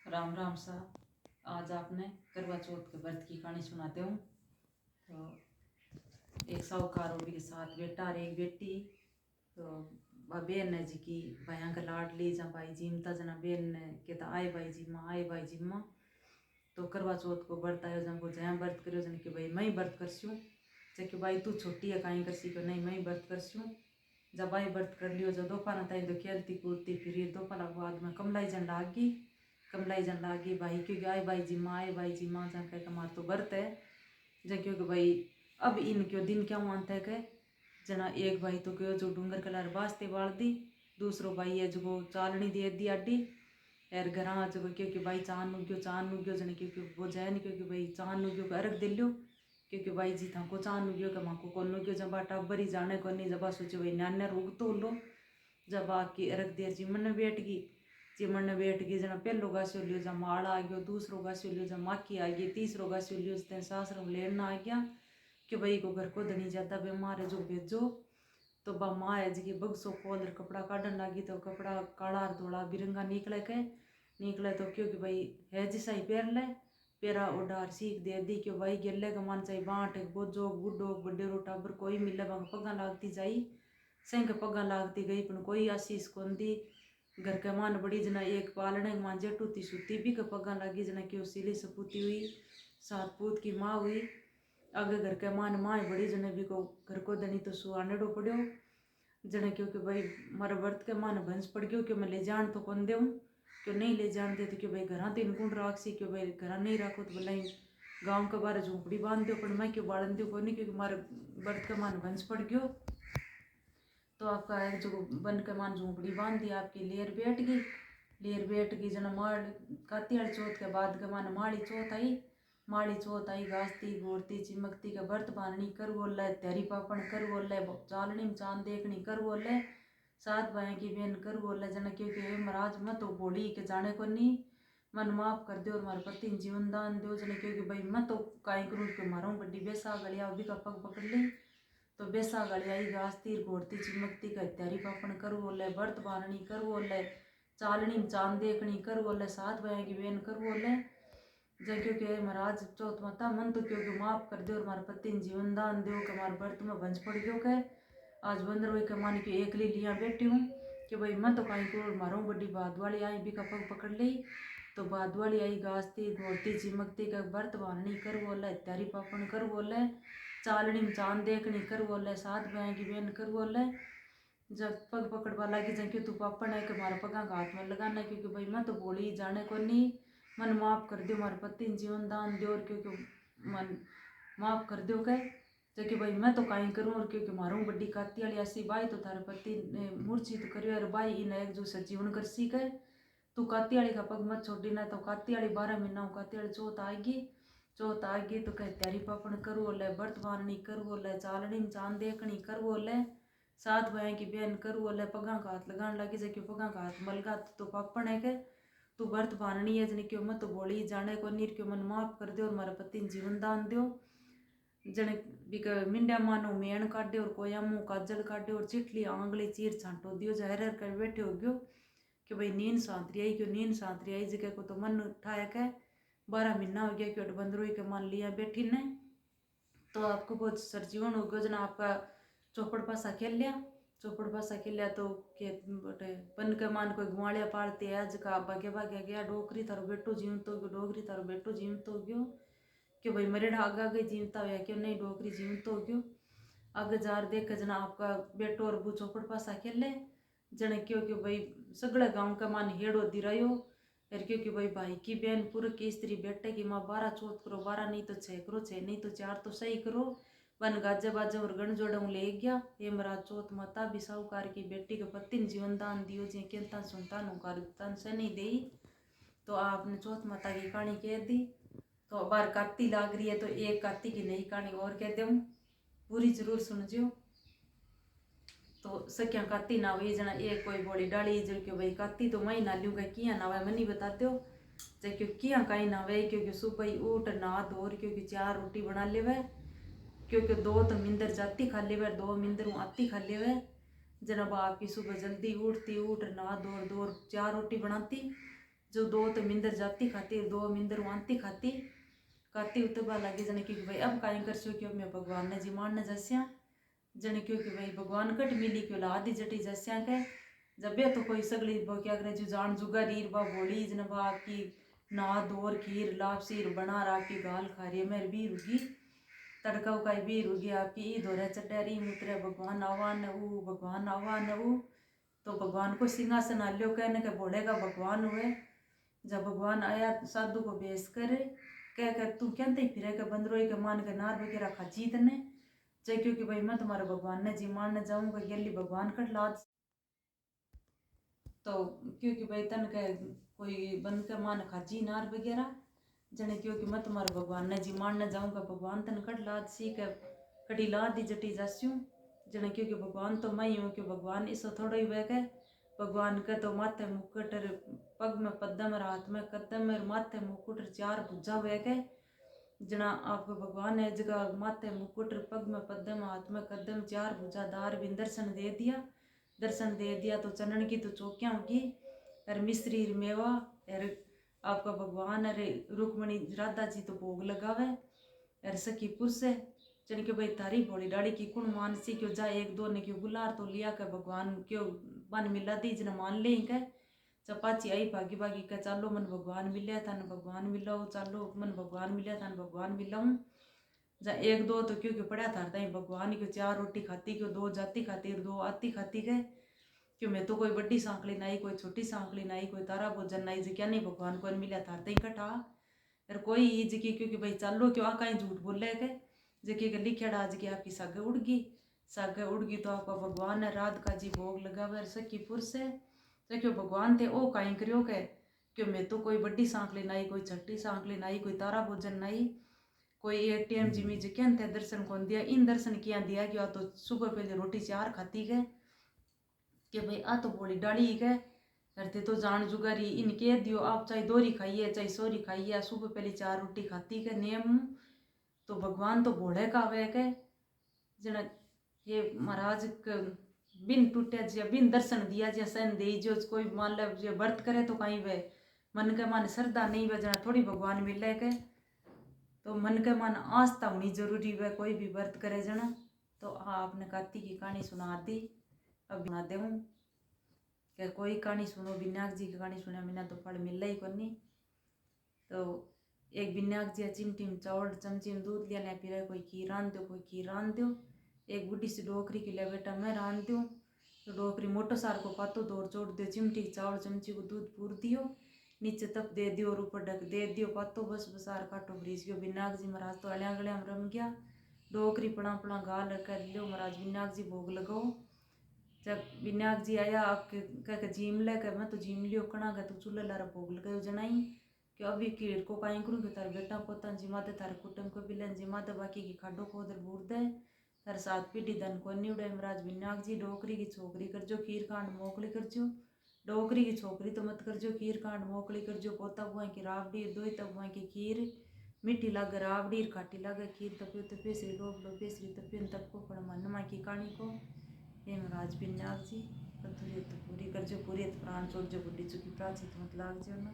राम राम सा। आज आपने करवा चौथ के व्रत की कहानी सुनाते हूँ। तो एक साहूकार और के साथ बेटा और एक बेटी। तो वह बेन है जी की भाइया का लाड ली जा भाई जिमता जना बेन ने कहता आए भाई जिम्मा आए भाई जिम्मा। तो करवा चौथ को व्रत आयो जन को जहाँ व्रत करो जन कि भाई मैं ही व्रत करसूँ। जबकि भाई तू छोटी है कहीं करसी को नहीं मैं ही व्रत करसूँ। जब भाई व्रत कर लियो जब दोपहर ताई तो खेलती कूदती फिर दोपहर बाद में कमलाई जन लागी भाई क्योंकि आए भाई जिम्मा जन कह मार तो व्रत है। जब क्योंकि भाई अब इन क्यों दिन क्या मानता है कह जना एक भाई तो क्यों जो डूंगर कलार बास्ते बाल दी दूसरो भाई है जो चालनी दे दी आडी एर घर जो क्योंकि भाई चांद उग्यो जने क्योंकि वो जाए नहीं क्योंकि भाई चांद उग्यो का अर्घ दे लियो क्योंकि भाई जी था को चांद उग्यो का माँ को कौन उग्यो जब टब्बर ही जाने को नहीं जब सोचे भाई न्यान्या रोग तो लो जब आके अर्घ दे चिमन ने बैठ गई जना पहलो गास्यो लियो जब माड़ा आ गयो दूसरो गास्यो लियो जब माखी आ गई तीसरो गास्यो लियो जब सासर लेना आ गया कि भाई को घर को धनी ज्यादा बीमार है जो भेजो। तो बा माँ है जी बगसो खोल कपड़ा काटन लगी तो कपड़ा काला धोला बिरंगा निकले तो क्योंकि भाई है जिसा ही पैर ले पेरा उडार सीख दे दी कि भाई गेले का मन चाहिए बाँट बोझो बुढ़ो बडेरो टाबर कोई मिले वहाँ पगा लागती जाई संग पगा लागती गई पर कोई आशीष कौन दी। घर के मान बड़ी जना एक पालने मान जेटूती सुती भी के पगा लगी जना कि सिली सपूती हुई सात पूत की माँ हुई। आगे घर के मान माँ बड़ी जने भी को घर को दनी तो सुहानेड़ो पड़ो जने क्योंकि भाई मारे व्रत के मान भंस पड़ गयो कि मैं ले जान तो कौन देऊँ क्यों नहीं ले जान दे तो कि भाई घर तीन गुण राखसी क्यों भाई घर नहीं राखो तो बोला गाँव के बारे झोंपड़ी बांध दो पर मैं क्यों बालन दो नहीं क्योंकि मारे व्रत के मान भंस पड़ गयो। तो आपका एक जो बन के मान झोंपड़ी बांध दी आपकी लेर बैठ गई जना माड़ कातियाल चौथ के बाद के मान माड़ी चौथ आई घासती घोरती चिमकती के व्रत बांधनी कर बोले त्यारी पापण कर बोले चालनी में चांद देखनी कर बोले सात भाई की बेन कर बोले जना क्योंकि महाराज मत तो बोली के जाने को नहीं मन माफ कर दो और मारे पति जीवन दान दो जना क्योंकि भाई मत तो काई करूँ के मारूँ बड्डी बेसा गलिया भी का पग पकड़ ली। तो बेसा गलियाई घासती घोरती चिमकती का त्यारी पापण कर बोले व्रत बांधनी कर बोले चालनी में चांद देखनी कर बोले सात भाई की बेन कर बोले जब क्योंकि महाराज चौथ माता मन तो क्योंकि माफ कर दो और हमारे पति जीवन दान दो कि हमारे व्रत में भंज पड़ गयो के आज बंदर हुई के मान के एकली लिया बैठी हूँ कि भाई मैं तो कहीं को मारूँ बड़ी बाद वाली आई भी का पग पकड़ ली। तो बाद वाली आई घासती घोरती चिमकती का व्रत बांधनी कर बोले त्यारी पापण कर बोले चालनी में चांद देखनी कर बोले सात भाई की बेन कर बोले जब पग पकड़वा लगी जब क्यों तू पापड़ है कि हमारे पगा का हाथ में लगाना क्योंकि भाई मैं तो बोली जाने को नहीं मन माफ कर दो हमारे पति जीवन दान दो और क्योंकि मन माफ कर दो कह जबकि भाई मैं तो काई करूँ और क्योंकि मारूँ बड्डी काती वाली ऐसी बाई तो थारे पति ने मूर्छित तो करियो अरे बाई इन एक जो सजीवन कर सी कह तू काती वाली का पग मत छोड़ी ना तो काती वाली 12 महीना काती वाली चौथ आएगी तो कह त्यारी पापण कर बोले व्रत बांधनी कर बोले चालनी में चांद देखनी कर बोले सात भाई की बेन कर बोले पगा का हाथ लगाने लगी जबकि पगा का हाथ मलगा तो पापण है के तू व्रत बांधनी है जने क्यों मत बोली जाने को नीर क्यों मन माफ कर दो और मारे पति जीवन दान दो जने बिक मिंडा मानो मेण काटे और कोया मुँह काजल काटे और चिटली आंगली चीर छांटो दियो जहर कर बैठे हो गयो कि भाई नींद सांतरी आई जगह को तो मन उठाया के 12 महीना हो गया क्यों बंदरोई के मान लिया बैठी ने तो आपको बहुत सरजीवन हो गया जना आपका चौपड़ पासा खेल लिया तो के बटे पन के मान कोई गुआड़िया पालती है आज का भागे गया डोकरी थारो बेटो जीवत हो गयो डोकरी थारो बेटो जीवत हो गयो कि भाई मरेड़ा आगे जीवता हुआ क्यों नहीं डोकरी जीवत हो गयो आगे जार देख जना आपका बेटो और बू चौपड़ पासा खेले जने क्यों कि भाई सगड़े गाँव का मान हेड़ो दिरायो फिर क्योंकि भाई की बहन पूरे की स्त्री बेटे की माँ 12 चौथ करो 12 नहीं तो 6 करो 6 नहीं तो 4 तो सही करो वन गाजे बाजे और गण जोड़े ले गया ये महाराज चौथ माता भी साहूकार की बेटी के पति ने जीवन दान दियो जी केता सुनतान होकार तन से नहीं दी। तो आपने चौथ माता की कहानी कह दी तो बार काती लाग रही है तो एक काती की नई कहानी और कह दूँ पूरी जरूर सुनजो। तो सख्या काती ना हुई जना एक कोई बोली डाली जो कि भाई काती तो मैं ना लूँगा किया ना हुआ मनी बताते हो जब क्यों किया कहीं ना हुए क्योंकि सुबह ही उठ ना धो क्योंकि 4 रोटी बना ले वह क्योंकि 2 तो मिंदर जाती खा ले 2 मिंदर आती खा ले जना आपकी सुबह जल्दी उठती उठ ना दौड़ 4 रोटी बनाती जो दो तो मिंदर जाती खाती दो मिंदर आंती खाती काती उतबा लगे जने क्योंकि भाई अब काई कर सो क्यों मैं भगवान ने जी मानने जस्या जने क्योंकि भाई भगवान कट मिली क्यों लादी जटी जस्या के जब ये तो कोई सगली क्या करे जो जान जुगा रीर बा बोली जन बा आपकी ना दोर खीर लाभ सिर बना रहा आपकी गाल खा रही है मेरी भी रुगी तड़का उकाई भी रुगी आपकी ई धोरे चटेरी मुतरे भगवान आवान ऊ भगवान आवान ऊ तो भगवान को सिंहासन आल्यो कहने के भोले का भगवान हुए जब भगवान आया साधु को बेस करे कह तू कहते ही फिर के बंदरोई के मान के नार वगैरह खाची तने चाहे क्योंकि भाई मैं तुम्हारे भगवान ने जी मानने जाऊंगा गेली भगवान कट लाद तो क्योंकि भाई तन के कोई बंद के मान खाची नार वगैरह जने क्योंकि मैं तुम्हारे भगवान ने जी मानने जाऊंगा भगवान तन कट लाद सी के कटी लाद दी जटी जास्यू जने क्योंकि भगवान तो मैं ही हूँ कि भगवान इसो थोड़ा ही वह भगवान के तो माथे मुकुट पग में पद्म हाथ में कदम माथे मुकुट 4 भुजा हुए के जना आपको भगवान है जगह माथे मुकुट पग में पद्म हाथ में कदम 4 भुजा दार भी दर्शन दे दिया तो चनन की तो चौकियाँ होगी और मिश्री मेवा और आपका भगवान अरे रुक्मणी राधा जी तो भोग लगावे और सखी पुरुष है चन के भाई तारी भोली डाड़ी की कुण मानसी क्यों जा एक दो ने क्यों गुलार तो लिया के भगवान क्यों बन मिला दी जन मान ले के चपाची आई भागी भागी के चालो मन भगवान मिले थान भगवान मिलो चालो मन भगवान मिले थान भगवान मिलाऊं जा एक दो तो क्योंकि पड़ा था भगवान क्यों 4 रोटी खाती क्यों 2 जाती खाती 2 आती खाती के क्यों मैं तो कोई बड़ी सांकली नाई कोई छोटी सांकली नाई कोई तारा भोजन नाई जी क्या नहीं भगवान को मिला था इकट्ठा और कोई जी की क्योंकि भाई चालो क्यों आ कहीं झूठ बोले के जी के लिखेड़ा आज की आपकी सागे उड़ गई तो आपका भगवान है राधिका जी भोग लगावे सखी पुरुष है तो क्यों भगवान थे ओ कहीं करियो के क्यों मैं तो कोई बड़ी सांकली नाई कोई छठी सांकली नाई कोई तारा भोजन नाई कोई एटीएम जिमी जी क्या थे दर्शन कौन दिया इन दर्शन किया दिया कि तो सुबह पहले रोटी 4 खाती गए कि भाई आ तो बोली डाली गए करते तो जान जुगारी इनके दियो आप चाहे दोरी खाइए चाहे सोरी खाइए सुबह पहले 4 रोटी खाती के नियम तो भगवान तो भोले का वे के जना ये महाराज बिन टूटे जी बिन दर्शन दिया जी सन दे जो कोई मान लो जो व्रत करे तो कहीं वे मन के मन श्रद्धा नहीं वे जना थोड़ी भगवान मिले के तो मन के मन आस्था होनी जरूरी वे कोई भी व्रत करे जना तो आपने कार्तिक की कहानी सुना दी अब सुना दे क्या कोई कहानी सुनो विनायक जी की कहानी सुना मैंने तो फल मिल ही कोनी तो एक विनायक जी चिमटी में चावल चमची में दूध लिया ले फिर कोई खीर रान दो कोई खीर रान दो एक बुढ़ी सी डोकरी के लिए बेटा मैं रान दूँ तो डोकरी मोटो सार को पातो दौड़ चोड़ दो चिमटी चावल चमची को दूध पूर दियो नीचे तप दे दियो और ऊपर ढक दे दियो पातो बस बसार काटो ब्रीज गयो विनायक जी महाराज तो अलिया गलिया में रम गया डोकरी पड़ा पड़ा गाल कर लियो महाराज विनायक जी भोग लगाओ जब विनायक जी आया आपके कह झीम ले कर मैं तो झीम लियो कणा गया तो चूल्हे लारा भोग लगायो जनाई कि अभी कीड़ को काई करूँ कि तार बेटा पोता जिमा दे तार कुटुम को बिलन जिमा दे बाकी की खाडो को उधर बूर दे तार 7 पीढ़ी धन को निवड़े महाराज विनायक जी डोकरी की छोकरी कर जो खीर कांड मोकली कर जो डोकरी की छोकरी तो मत कर जो खीर कांड मोकली कर जो पोता बुआ की रावड़ी दो तब बुआ की खीर मीठी लागे रावड़ी खाटी लागे खीर तपियो तपेसरी डोब लो पेसरी तपियो तब को फड़ मन माँ की कहानी को हे महाराज विनायक जी पूरी कर जो पूरी प्राण छोड़ जो बुढ़ी चुकी प्राची तो मत लाग जो ना।